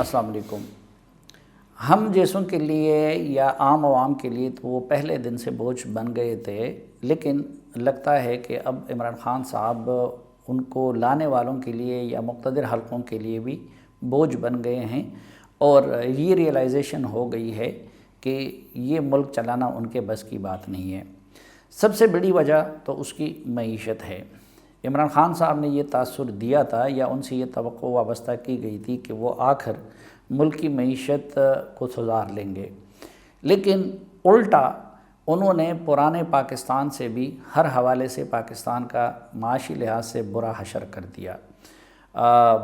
السلام علیکم۔ ہم جیسوں کے لیے یا عام عوام کے لیے تو وہ پہلے دن سے بوجھ بن گئے تھے، لیکن لگتا ہے کہ اب عمران خان صاحب ان کو لانے والوں کے لیے یا مقتدر حلقوں کے لیے بھی بوجھ بن گئے ہیں، اور یہ ریئلائزیشن ہو گئی ہے کہ یہ ملک چلانا ان کے بس کی بات نہیں ہے۔ سب سے بڑی وجہ تو اس کی معیشت ہے۔ عمران خان صاحب نے یہ تاثر دیا تھا یا ان سے یہ توقع وابستہ کی گئی تھی کہ وہ آخر ملک کی معیشت کو سدھار لیں گے، لیکن الٹا انہوں نے پرانے پاکستان سے بھی ہر حوالے سے پاکستان کا معاشی لحاظ سے برا حشر کر دیا۔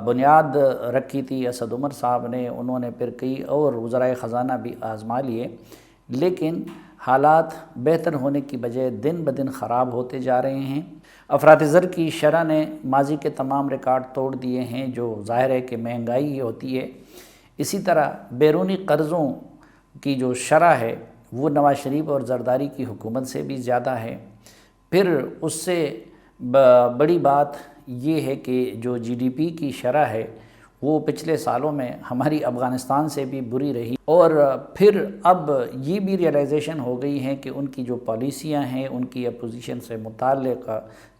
بنیاد رکھی تھی اسد عمر صاحب نے، انہوں نے پھر کئی اور وزرائے خزانہ بھی آزما لیے، لیکن حالات بہتر ہونے کی بجائے دن بدن خراب ہوتے جا رہے ہیں۔ افراط زر کی شرح نے ماضی کے تمام ریکارڈ توڑ دیے ہیں، جو ظاہر ہے کہ مہنگائی ہی ہوتی ہے۔ اسی طرح بیرونی قرضوں کی جو شرح ہے وہ نواز شریف اور زرداری کی حکومت سے بھی زیادہ ہے۔ پھر اس سے بڑی بات یہ ہے کہ جو جی ڈی پی کی شرح ہے وہ پچھلے سالوں میں ہماری افغانستان سے بھی بری رہی، اور پھر اب یہ بھی ریئلائزیشن ہو گئی ہے کہ ان کی جو پالیسیاں ہیں، ان کی اپوزیشن سے متعلق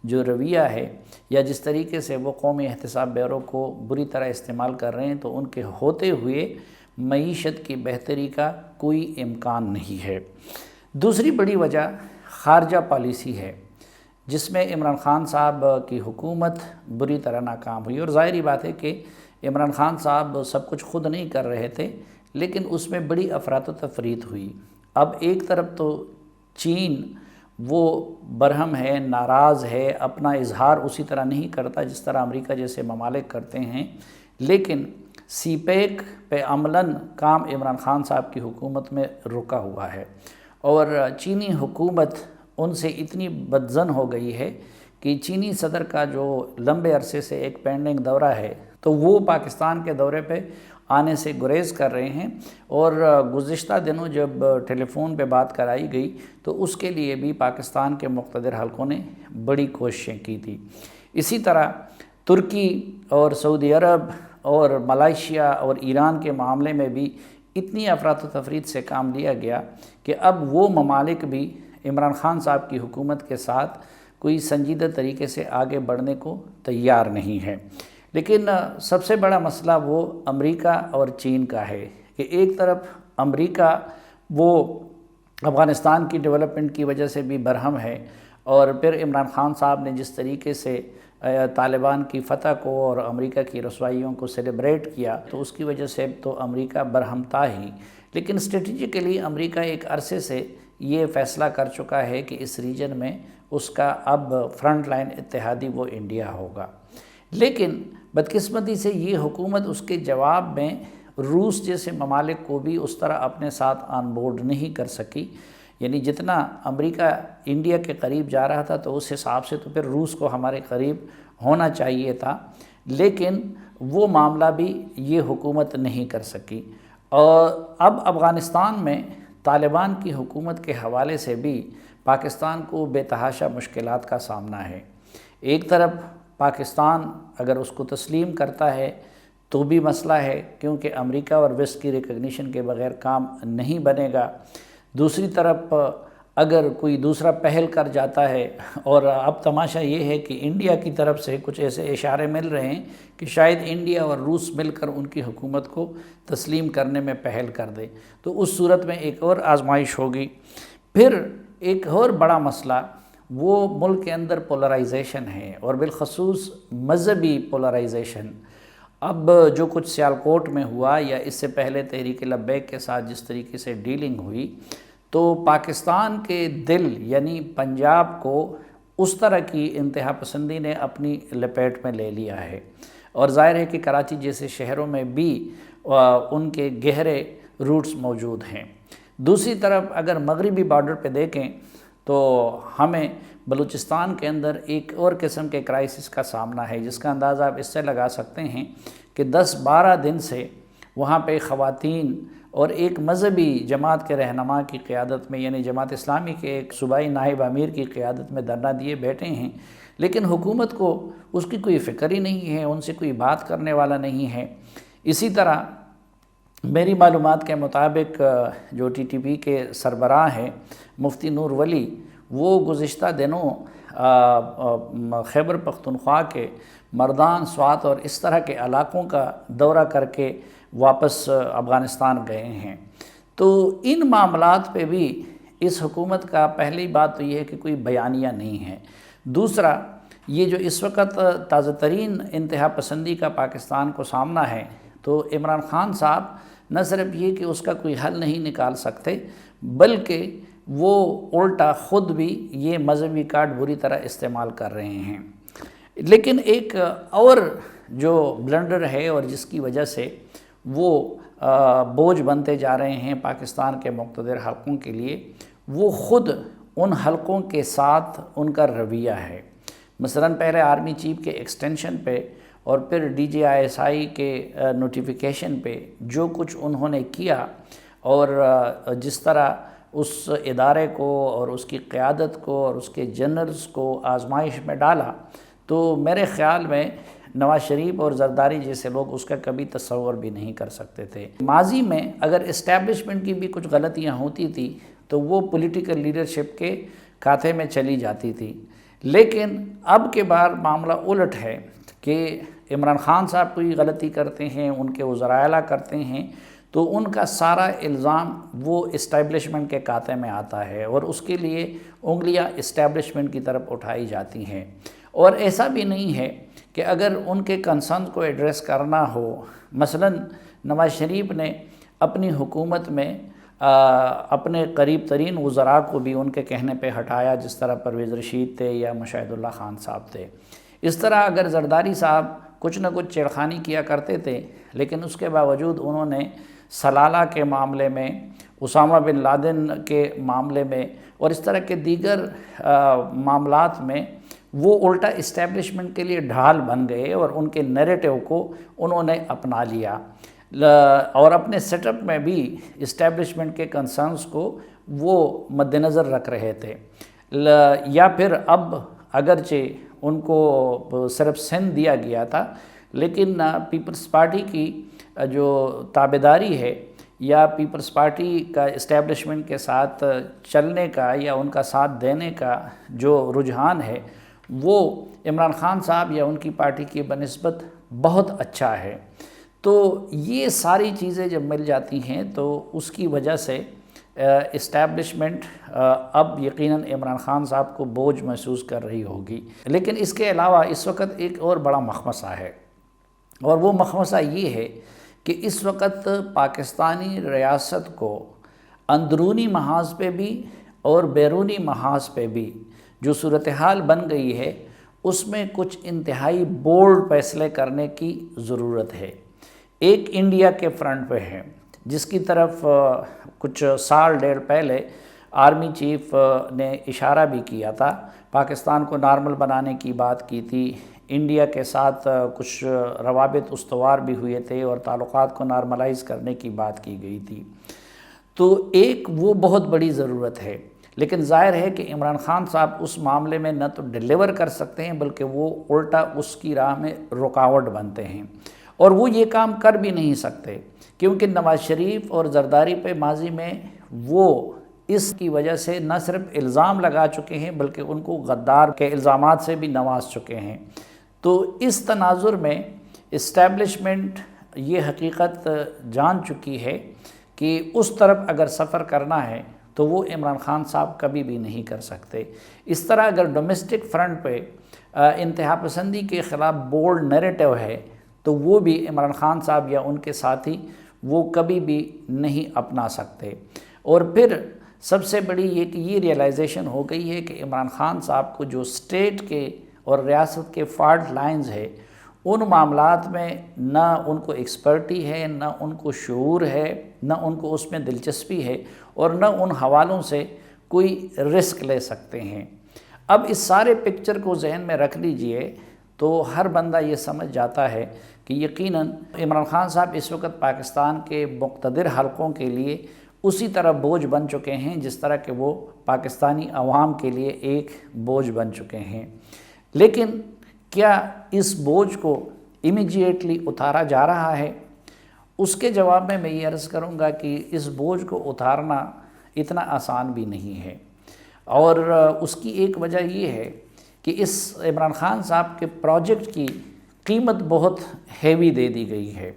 جو رویہ ہے یا جس طریقے سے وہ قومی احتساب بیورو کو بری طرح استعمال کر رہے ہیں، تو ان کے ہوتے ہوئے معیشت کی بہتری کا کوئی امکان نہیں ہے۔ دوسری بڑی وجہ خارجہ پالیسی ہے، جس میں عمران خان صاحب کی حکومت بری طرح ناکام ہوئی، اور ظاہری بات ہے کہ عمران خان صاحب سب کچھ خود نہیں کر رہے تھے، لیکن اس میں بڑی افراط و تفریط ہوئی۔ اب ایک طرف تو چین وہ برہم ہے، ناراض ہے، اپنا اظہار اسی طرح نہیں کرتا جس طرح امریکہ جیسے ممالک کرتے ہیں، لیکن سی پیک پہ عملاً کام عمران خان صاحب کی حکومت میں رکا ہوا ہے، اور چینی حکومت ان سے اتنی بدظن ہو گئی ہے کہ چینی صدر کا جو لمبے عرصے سے ایک پینڈنگ دورہ ہے تو وہ پاکستان کے دورے پہ آنے سے گریز کر رہے ہیں، اور گزشتہ دنوں جب ٹیلی فون پہ بات کرائی گئی تو اس کے لیے بھی پاکستان کے مقتدر حلقوں نے بڑی کوششیں کی تھی۔ اسی طرح ترکی اور سعودی عرب اور ملائیشیا اور ایران کے معاملے میں بھی اتنی افراط و تفریط سے کام لیا گیا کہ اب وہ ممالک بھی عمران خان صاحب کی حکومت کے ساتھ کوئی سنجیدہ طریقے سے آگے بڑھنے کو تیار نہیں ہے۔ لیکن سب سے بڑا مسئلہ وہ امریکہ اور چین کا ہے کہ ایک طرف امریکہ وہ افغانستان کی ڈیولپمنٹ کی وجہ سے بھی برہم ہے، اور پھر عمران خان صاحب نے جس طریقے سے طالبان کی فتح کو اور امریکہ کی رسوائیوں کو سیلیبریٹ کیا تو اس کی وجہ سے تو امریکہ برہم تھا ہی، لیکن اسٹریٹجیکلی امریکہ ایک عرصے سے یہ فیصلہ کر چکا ہے کہ اس ریجن میں اس کا اب فرنٹ لائن اتحادی وہ انڈیا ہوگا۔ لیکن بدقسمتی سے یہ حکومت اس کے جواب میں روس جیسے ممالک کو بھی اس طرح اپنے ساتھ آن بورڈ نہیں کر سکی، یعنی جتنا امریکہ انڈیا کے قریب جا رہا تھا تو اس حساب سے تو پھر روس کو ہمارے قریب ہونا چاہیے تھا، لیکن وہ معاملہ بھی یہ حکومت نہیں کر سکی۔ اور اب افغانستان میں طالبان کی حکومت کے حوالے سے بھی پاکستان کو بے تحاشا مشکلات کا سامنا ہے۔ ایک طرف پاکستان اگر اس کو تسلیم کرتا ہے تو بھی مسئلہ ہے، کیونکہ امریکہ اور ویسٹ کی ریکگنیشن کے بغیر کام نہیں بنے گا۔ دوسری طرف اگر کوئی دوسرا پہل کر جاتا ہے، اور اب تماشا یہ ہے کہ انڈیا کی طرف سے کچھ ایسے اشارے مل رہے ہیں کہ شاید انڈیا اور روس مل کر ان کی حکومت کو تسلیم کرنے میں پہل کر دے، تو اس صورت میں ایک اور آزمائش ہوگی۔ پھر ایک اور بڑا مسئلہ وہ ملک کے اندر پولرائزیشن ہے، اور بالخصوص مذہبی پولرائزیشن۔ اب جو کچھ سیالکوٹ میں ہوا یا اس سے پہلے تحریک لبیک کے ساتھ جس طریقے سے ڈیلنگ ہوئی، تو پاکستان کے دل یعنی پنجاب کو اس طرح کی انتہا پسندی نے اپنی لپیٹ میں لے لیا ہے، اور ظاہر ہے کہ کراچی جیسے شہروں میں بھی ان کے گہرے روٹس موجود ہیں۔ دوسری طرف اگر مغربی بارڈر پہ دیکھیں تو ہمیں بلوچستان کے اندر ایک اور قسم کے کرائسس کا سامنا ہے، جس کا اندازہ آپ اس سے لگا سکتے ہیں کہ 10-12 دن سے وہاں پہ خواتین اور ایک مذہبی جماعت کے رہنما کی قیادت میں، یعنی جماعت اسلامی کے ایک صوبائی نائب امیر کی قیادت میں دھرنا دیے بیٹھے ہیں، لیکن حکومت کو اس کی کوئی فکر ہی نہیں ہے، ان سے کوئی بات کرنے والا نہیں ہے۔ اسی طرح میری معلومات کے مطابق جو ٹی ٹی پی کے سربراہ ہیں مفتی نور ولی، وہ گزشتہ دنوں خیبر پختونخوا کے مردان، سوات اور اس طرح کے علاقوں کا دورہ کر کے واپس افغانستان گئے ہیں۔ تو ان معاملات پہ بھی اس حکومت کا پہلی بات تو یہ ہے کہ کوئی بیانیہ نہیں ہے۔ دوسرا، یہ جو اس وقت تازہ ترین انتہا پسندی کا پاکستان کو سامنا ہے، تو عمران خان صاحب نہ صرف یہ کہ اس کا کوئی حل نہیں نکال سکتے، بلکہ وہ الٹا خود بھی یہ مذہبی کارڈ بری طرح استعمال کر رہے ہیں۔ لیکن ایک اور جو بلنڈر ہے اور جس کی وجہ سے وہ بوجھ بنتے جا رہے ہیں پاکستان کے مقتدر حلقوں کے لیے، وہ خود ان حلقوں کے ساتھ ان کا رویہ ہے۔ مثلا پہلے آرمی چیف کے ایکسٹینشن پہ اور پھر D G I S I کے نوٹیفیکیشن پہ جو کچھ انہوں نے کیا اور جس طرح اس ادارے کو اور اس کی قیادت کو اور اس کے جنرلز کو آزمائش میں ڈالا، تو میرے خیال میں نواز شریف اور زرداری جیسے لوگ اس کا کبھی تصور بھی نہیں کر سکتے تھے۔ ماضی میں اگر اسٹیبلشمنٹ کی بھی کچھ غلطیاں ہوتی تھی تو وہ پولیٹیکل لیڈرشپ کے کھاتے میں چلی جاتی تھی، لیکن اب کے بار معاملہ الٹ ہے کہ عمران خان صاحب کوئی غلطی کرتے ہیں، ان کے وزراء اعلیٰ کرتے ہیں، تو ان کا سارا الزام وہ اسٹیبلشمنٹ کے کھاتے میں آتا ہے اور اس کے لیے انگلیاں اسٹیبلشمنٹ کی طرف اٹھائی جاتی ہیں۔ اور ایسا بھی نہیں ہے کہ اگر ان کے کنسرنز کو ایڈریس کرنا ہو، مثلا نواز شریف نے اپنی حکومت میں اپنے قریب ترین وزراء کو بھی ان کے کہنے پہ ہٹایا، جس طرح پرویز رشید تھے یا مشاہد اللہ خان صاحب تھے۔ اس طرح اگر زرداری صاحب کچھ نہ کچھ چھیڑخانی کیا کرتے تھے، لیکن اس کے باوجود انہوں نے سلالہ کے معاملے میں، اسامہ بن لادن کے معاملے میں اور اس طرح کے دیگر معاملات میں وہ الٹا اسٹیبلشمنٹ کے لیے ڈھال بن گئے اور ان کے نیریٹو کو انہوں نے اپنا لیا اور اپنے سیٹ اپ میں بھی اسٹیبلشمنٹ کے کنسرنز کو وہ مد نظر رکھ رہے تھے۔ یا پھر اب اگرچہ ان کو صرف سندھ دیا گیا تھا، لیکن پیپلز پارٹی کی جو تابعداری ہے یا پیپلز پارٹی کا اسٹیبلشمنٹ کے ساتھ چلنے کا یا ان کا ساتھ دینے کا جو رجحان ہے، وہ عمران خان صاحب یا ان کی پارٹی کی بنسبت بہت اچھا ہے۔ تو یہ ساری چیزیں جب مل جاتی ہیں تو اس کی وجہ سے اسٹیبلشمنٹ اب یقیناً عمران خان صاحب کو بوجھ محسوس کر رہی ہوگی۔ لیکن اس کے علاوہ اس وقت ایک اور بڑا مخمصہ ہے، اور وہ مخمصہ یہ ہے کہ اس وقت پاکستانی ریاست کو اندرونی محاذ پہ بھی اور بیرونی محاذ پہ بھی جو صورتحال بن گئی ہے، اس میں کچھ انتہائی بولڈ فیصلے کرنے کی ضرورت ہے۔ ایک انڈیا کے فرنٹ پہ ہے، جس کی طرف کچھ سال ڈیڑھ پہلے آرمی چیف نے اشارہ بھی کیا تھا، پاکستان کو نارمل بنانے کی بات کی تھی، انڈیا کے ساتھ کچھ روابط استوار بھی ہوئے تھے اور تعلقات کو نارملائز کرنے کی بات کی گئی تھی۔ تو ایک وہ بہت بڑی ضرورت ہے، لیکن ظاہر ہے کہ عمران خان صاحب اس معاملے میں نہ تو ڈیلیور کر سکتے ہیں، بلکہ وہ الٹا اس کی راہ میں رکاوٹ بنتے ہیں، اور وہ یہ کام کر بھی نہیں سکتے کیونکہ نواز شریف اور زرداری پہ ماضی میں وہ اس کی وجہ سے نہ صرف الزام لگا چکے ہیں بلکہ ان کو غدار کے الزامات سے بھی نواز چکے ہیں۔ تو اس تناظر میں اسٹیبلشمنٹ یہ حقیقت جان چکی ہے کہ اس طرف اگر سفر کرنا ہے تو وہ عمران خان صاحب کبھی بھی نہیں کر سکتے۔ اس طرح اگر ڈومیسٹک فرنٹ پہ انتہا پسندی کے خلاف بولڈ نیریٹو ہے تو وہ بھی عمران خان صاحب یا ان کے ساتھی وہ کبھی بھی نہیں اپنا سکتے۔ اور پھر سب سے بڑی یہ کہ یہ ریئلائزیشن ہو گئی ہے کہ عمران خان صاحب کو جو اسٹیٹ کے اور ریاست کے فالٹ لائنز ہے، ان معاملات میں نہ ان کو ایکسپرٹی ہے، نہ ان کو شعور ہے، نہ ان کو اس میں دلچسپی ہے، اور نہ ان حوالوں سے کوئی رسک لے سکتے ہیں۔ اب اس سارے پکچر کو ذہن میں رکھ لیجئے تو ہر بندہ یہ سمجھ جاتا ہے کہ یقیناً عمران خان صاحب اس وقت پاکستان کے مقتدر حلقوں کے لیے اسی طرح بوجھ بن چکے ہیں جس طرح کہ وہ پاکستانی عوام کے لیے ایک بوجھ بن چکے ہیں۔ لیکن کیا اس بوجھ کو امیجیٹلی اتارا جا رہا ہے؟ اس کے جواب میں یہ عرض کروں گا کہ اس بوجھ کو اتارنا اتنا آسان بھی نہیں ہے، اور اس کی ایک وجہ یہ ہے کہ اس عمران خان صاحب کے پروجیکٹ کی قیمت بہت ہیوی دے دی گئی ہے۔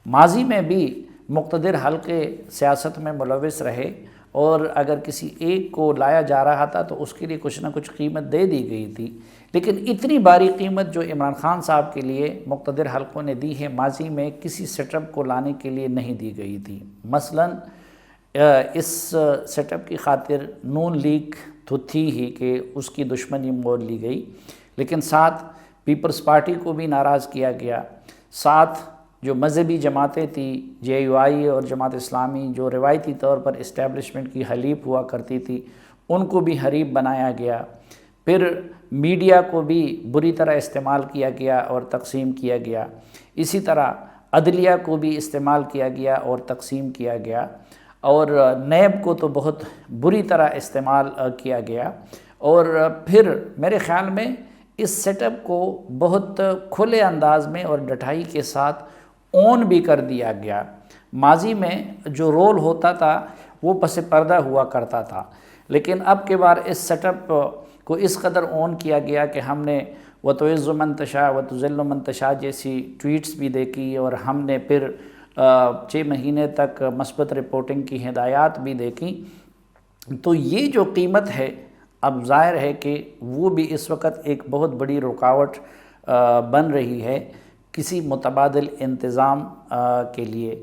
ماضی میں بھی مقتدر حلقے سیاست میں ملوث رہے، اور اگر کسی ایک کو لایا جا رہا تھا تو اس کے لیے کچھ نہ کچھ قیمت دے دی گئی تھی، لیکن اتنی باری قیمت جو عمران خان صاحب کے لیے مقتدر حلقوں نے دی ہے، ماضی میں کسی سیٹ اپ کو لانے کے لیے نہیں دی گئی تھی۔ مثلا اس سیٹ اپ کی خاطر نون لیگ تو تھی ہی کہ اس کی دشمنی مول لی گئی، لیکن ساتھ پیپلز پارٹی کو بھی ناراض کیا گیا، ساتھ جو مذہبی جماعتیں تھیں JUI اور جماعت اسلامی جو روایتی طور پر اسٹیبلشمنٹ کی حلیف ہوا کرتی تھی، ان کو بھی حریف بنایا گیا۔ پھر میڈیا کو بھی بری طرح استعمال کیا گیا اور تقسیم کیا گیا، اسی طرح عدلیہ کو بھی استعمال کیا گیا اور تقسیم کیا گیا، اور نیب کو تو بہت بری طرح استعمال کیا گیا، اور پھر میرے خیال میں اس سیٹ اپ کو بہت کھلے انداز میں اور ڈٹائی کے ساتھ اون بھی کر دیا گیا۔ ماضی میں جو رول ہوتا تھا وہ پس پردہ ہوا کرتا تھا، لیکن اب کے بار اس سیٹ اپ کو اس قدر اون کیا گیا کہ ہم نے وَتُعِزُّ مَن تَشَاءُ وَتُذِلُّ مَن تَشَاء جیسی ٹویٹس بھی دیکھی، اور ہم نے پھر 6 مہینے تک مثبت رپورٹنگ کی ہدایات بھی دیکھی۔ تو یہ جو قیمت ہے اب ظاہر ہے کہ وہ بھی اس وقت ایک بہت بڑی رکاوٹ بن رہی ہے کسی متبادل انتظام کے لیے۔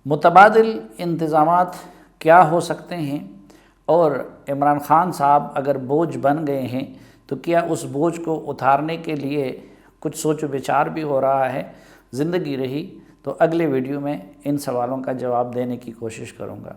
متبادل انتظامات کیا ہو سکتے ہیں، اور عمران خان صاحب اگر بوجھ بن گئے ہیں تو کیا اس بوجھ کو اتارنے کے لیے کچھ سوچ و بچار بھی ہو رہا ہے؟ زندگی رہی تو اگلے ویڈیو میں ان سوالوں کا جواب دینے کی کوشش کروں گا۔